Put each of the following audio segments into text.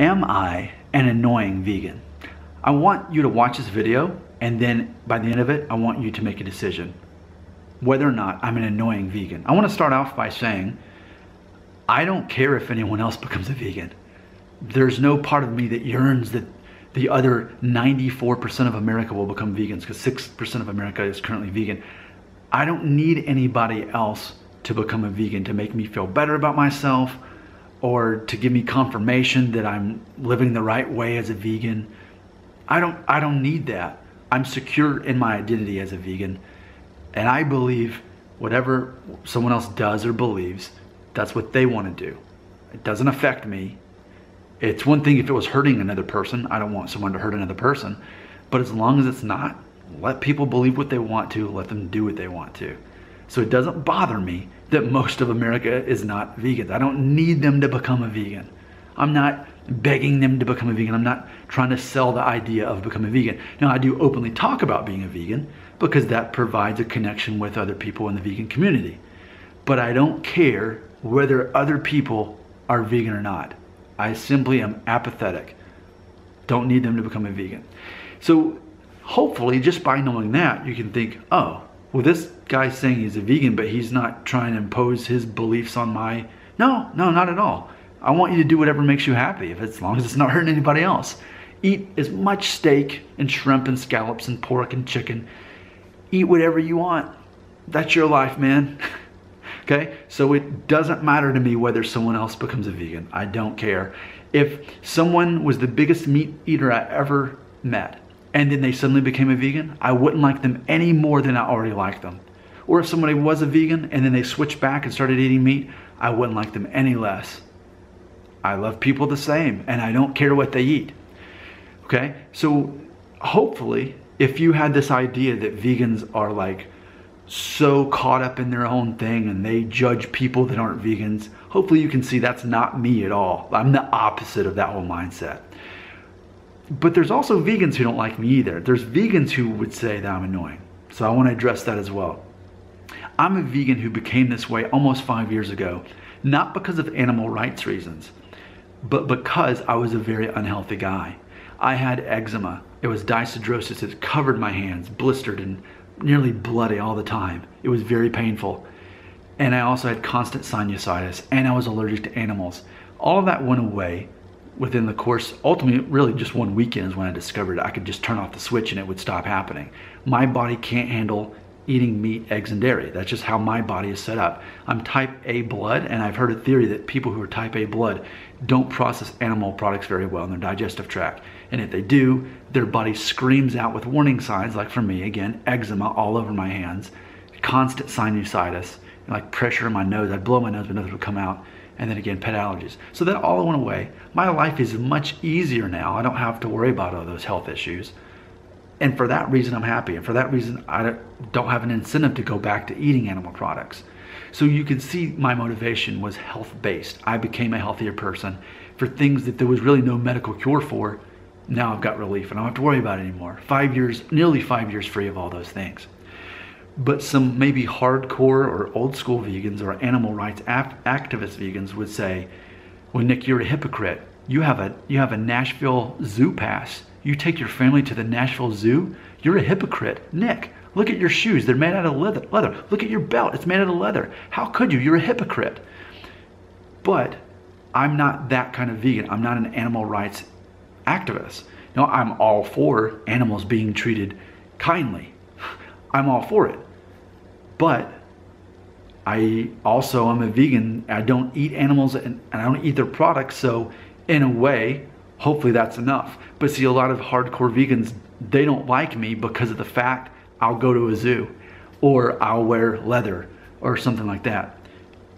Am I an annoying vegan? I want you to watch this video, and then by the end of it, I want you to make a decision whether or not I'm an annoying vegan. I want to start off by saying, I don't care if anyone else becomes a vegan. There's no part of me that yearns that the other 94% of America will become vegans, because 6% of America is currently vegan. I don't need anybody else to become a vegan to make me feel better about myself or to give me confirmation that I'm living the right way as a vegan. I don't need that. I'm secure in my identity as a vegan, and I believe whatever someone else does or believes, that's what they want to do. It doesn't affect me. It's one thing if it was hurting another person. I don't want someone to hurt another person. But as long as it's not, let people believe what they want to, let them do what they want to. So it doesn't bother me that most of America is not vegans. I don't need them to become a vegan. I'm not begging them to become a vegan. I'm not trying to sell the idea of becoming a vegan. Now, I do openly talk about being a vegan because that provides a connection with other people in the vegan community. But I don't care whether other people are vegan or not. I simply am apathetic. Don't need them to become a vegan. So hopefully just by knowing that, you can think, oh, well, this guy's saying he's a vegan, but he's not trying to impose his beliefs on my... No, not at all. I want you to do whatever makes you happy, as long as it's not hurting anybody else. Eat as much steak and shrimp and scallops and pork and chicken. Eat whatever you want. That's your life, man. Okay? So it doesn't matter to me whether someone else becomes a vegan. I don't care. If someone was the biggest meat eater I ever met, and then they suddenly became a vegan, I wouldn't like them any more than I already like them. Or if somebody was a vegan and then they switched back and started eating meat, I wouldn't like them any less. I love people the same, and I don't care what they eat. Okay? So hopefully, if you had this idea that vegans are like so caught up in their own thing and they judge people that aren't vegans, hopefully you can see that's not me at all. I'm the opposite of that whole mindset. But there's also vegans who don't like me either. There's vegans who would say that I'm annoying. So I want to address that as well. I'm a vegan who became this way almost 5 years ago, not because of animal rights reasons, but because I was a very unhealthy guy. I had eczema. It was dyshidrosis. It covered my hands, blistered and nearly bloody all the time. It was very painful. And I also had constant sinusitis, and I was allergic to animals. All of that went away within the course, ultimately, really just one weekend is when I discovered I could just turn off the switch and it would stop happening. My body can't handle eating meat, eggs, and dairy. That's just how my body is set up. I'm type A blood, and I've heard a theory that people who are type A blood don't process animal products very well in their digestive tract. And if they do, their body screams out with warning signs, like for me, again, eczema all over my hands, constant sinusitis, like pressure in my nose. I'd blow my nose, but nothing would come out. And then again, pet allergies. So that all went away. My life is much easier now. I don't have to worry about all those health issues. And for that reason, I'm happy. And for that reason, I don't have an incentive to go back to eating animal products. So you can see my motivation was health-based. I became a healthier person for things that there was really no medical cure for. Now I've got relief and I don't have to worry about it anymore. 5 years, nearly 5 years free of all those things. But some maybe hardcore or old school vegans or animal rights activist vegans would say, well, Nick, you're a hypocrite. You have a Nashville zoo pass. You take your family to the Nashville Zoo? You're a hypocrite. Nick, look at your shoes. They're made out of leather. Look at your belt. It's made out of leather. How could you? You're a hypocrite. But I'm not that kind of vegan. I'm not an animal rights activist. No, I'm all for animals being treated kindly. I'm all for it. But I also am a vegan. I don't eat animals and I don't eat their products. So in a way, hopefully that's enough. But see, a lot of hardcore vegans, they don't like me because of the fact I'll go to a zoo or I'll wear leather or something like that.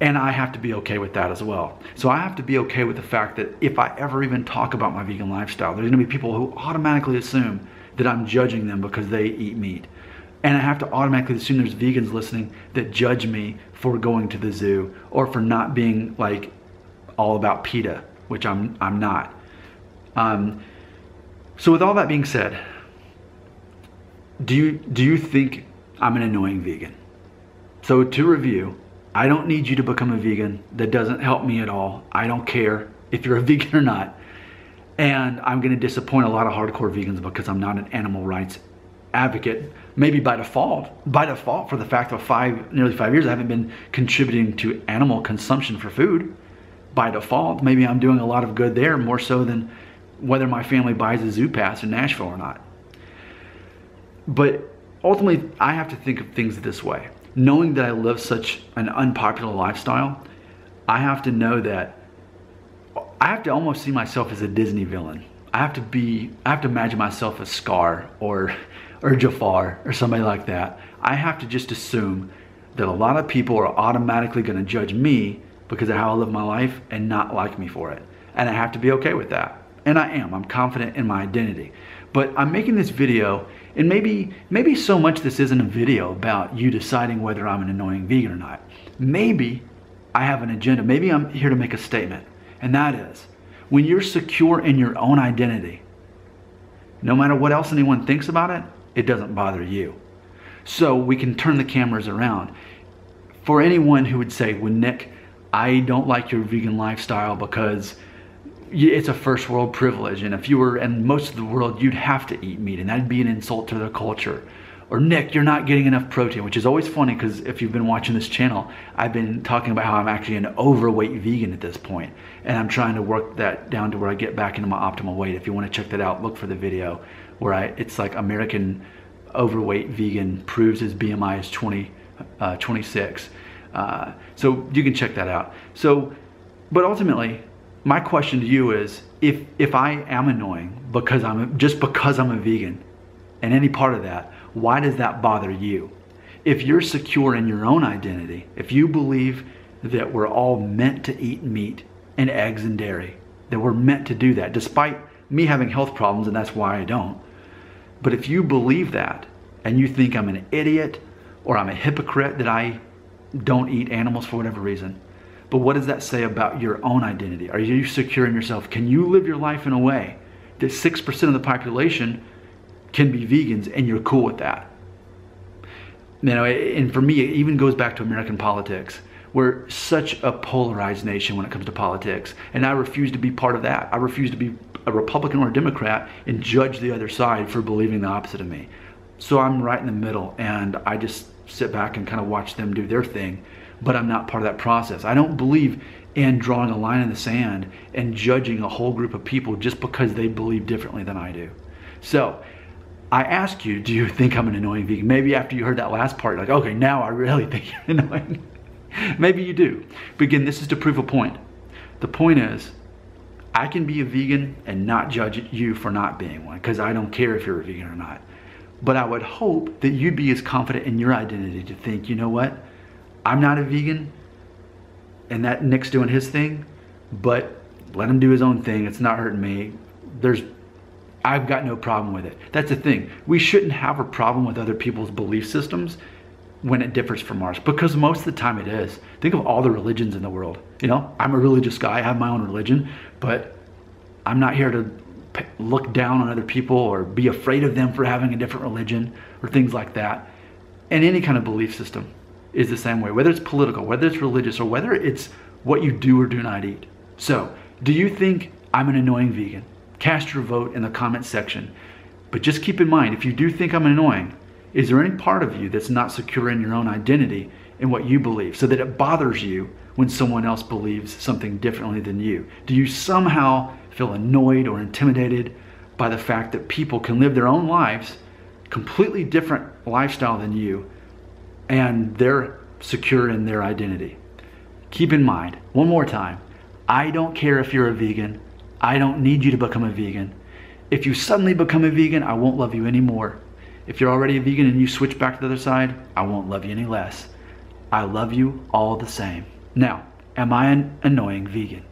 And I have to be okay with that as well. So I have to be okay with the fact that if I ever even talk about my vegan lifestyle, there's gonna be people who automatically assume that I'm judging them because they eat meat. And I have to automatically assume there's vegans listening that judge me for going to the zoo or for not being like all about PETA, which I'm not. So with all that being said, do you think I'm an annoying vegan? So to review, I don't need you to become a vegan. That doesn't help me at all. I don't care if you're a vegan or not. And I'm going to disappoint a lot of hardcore vegans because I'm not an animal rights advocate, maybe by default for the fact of nearly 5 years I haven't been contributing to animal consumption for food. By default, maybe I'm doing a lot of good there, more so than whether my family buys a zoo pass in Nashville or not. But ultimately, I have to think of things this way. Knowing that I live such an unpopular lifestyle, I have to know that I have to almost see myself as a Disney villain. I have to imagine myself as Scar or Jafar or somebody like that. I have to just assume that a lot of people are automatically going to judge me because of how I live my life and not like me for it. And I have to be okay with that. And I am. I'm confident in my identity. But I'm making this video, and maybe so much this isn't a video about you deciding whether I'm an annoying vegan or not. Maybe I have an agenda. Maybe I'm here to make a statement. And that is, when you're secure in your own identity, no matter what else anyone thinks about it, it doesn't bother you. So we can turn the cameras around. For anyone who would say, well, Nick, I don't like your vegan lifestyle because it's a first world privilege, and if you were in most of the world, you'd have to eat meat, and that'd be an insult to their culture. Or Nick, you're not getting enough protein, which is always funny because if you've been watching this channel, I've been talking about how I'm actually an overweight vegan at this point, and I'm trying to work that down to where I get back into my optimal weight. If you want to check that out, look for the video where it's like American overweight vegan proves his BMI is 26. So you can check that out. But ultimately, my question to you is, if I am annoying because I'm a vegan, and any part of that, why does that bother you? If you're secure in your own identity, if you believe that we're all meant to eat meat and eggs and dairy, that we're meant to do that, despite me having health problems, and that's why I don't. But if you believe that, and you think I'm an idiot or I'm a hypocrite that I don't eat animals for whatever reason, but what does that say about your own identity? Are you secure in yourself? Can you live your life in a way that 6% of the population can be vegans and you're cool with that? You know, and for me, it even goes back to American politics. We're such a polarized nation when it comes to politics, and I refuse to be part of that. I refuse to be a Republican or a Democrat and judge the other side for believing the opposite of me. So I'm right in the middle, and I just sit back and kind of watch them do their thing, but I'm not part of that process. I don't believe in drawing a line in the sand and judging a whole group of people just because they believe differently than I do. So I ask you, do you think I'm an annoying vegan? Maybe after you heard that last part, like, okay, now I really think you're annoying. Maybe you do. But again, this is to prove a point. The point is, I can be a vegan and not judge you for not being one, because I don't care if you're a vegan or not. But I would hope that you'd be as confident in your identity to think, you know what? I'm not a vegan, and that Nick's doing his thing, but let him do his own thing. It's not hurting me. I've got no problem with it. That's the thing. We shouldn't have a problem with other people's belief systems when it differs from ours, because most of the time it is. Think of all the religions in the world. You know, I'm a religious guy. I have my own religion, but I'm not here to look down on other people or be afraid of them for having a different religion or things like that. And any kind of belief system is the same way, whether it's political, whether it's religious, or whether it's what you do or do not eat. So, do you think I'm an annoying vegan? Cast your vote in the comment section. But just keep in mind, if you do think I'm annoying, is there any part of you that's not secure in your own identity in what you believe, so that it bothers you when someone else believes something differently than you? Do you somehow feel annoyed or intimidated by the fact that people can live their own lives, completely different lifestyle than you, and they're secure in their identity? Keep in mind, one more time, I don't care if you're a vegan. I don't need you to become a vegan. If you suddenly become a vegan, I won't love you anymore. If you're already a vegan and you switch back to the other side, I won't love you any less. I love you all the same. Now, am I an annoying vegan?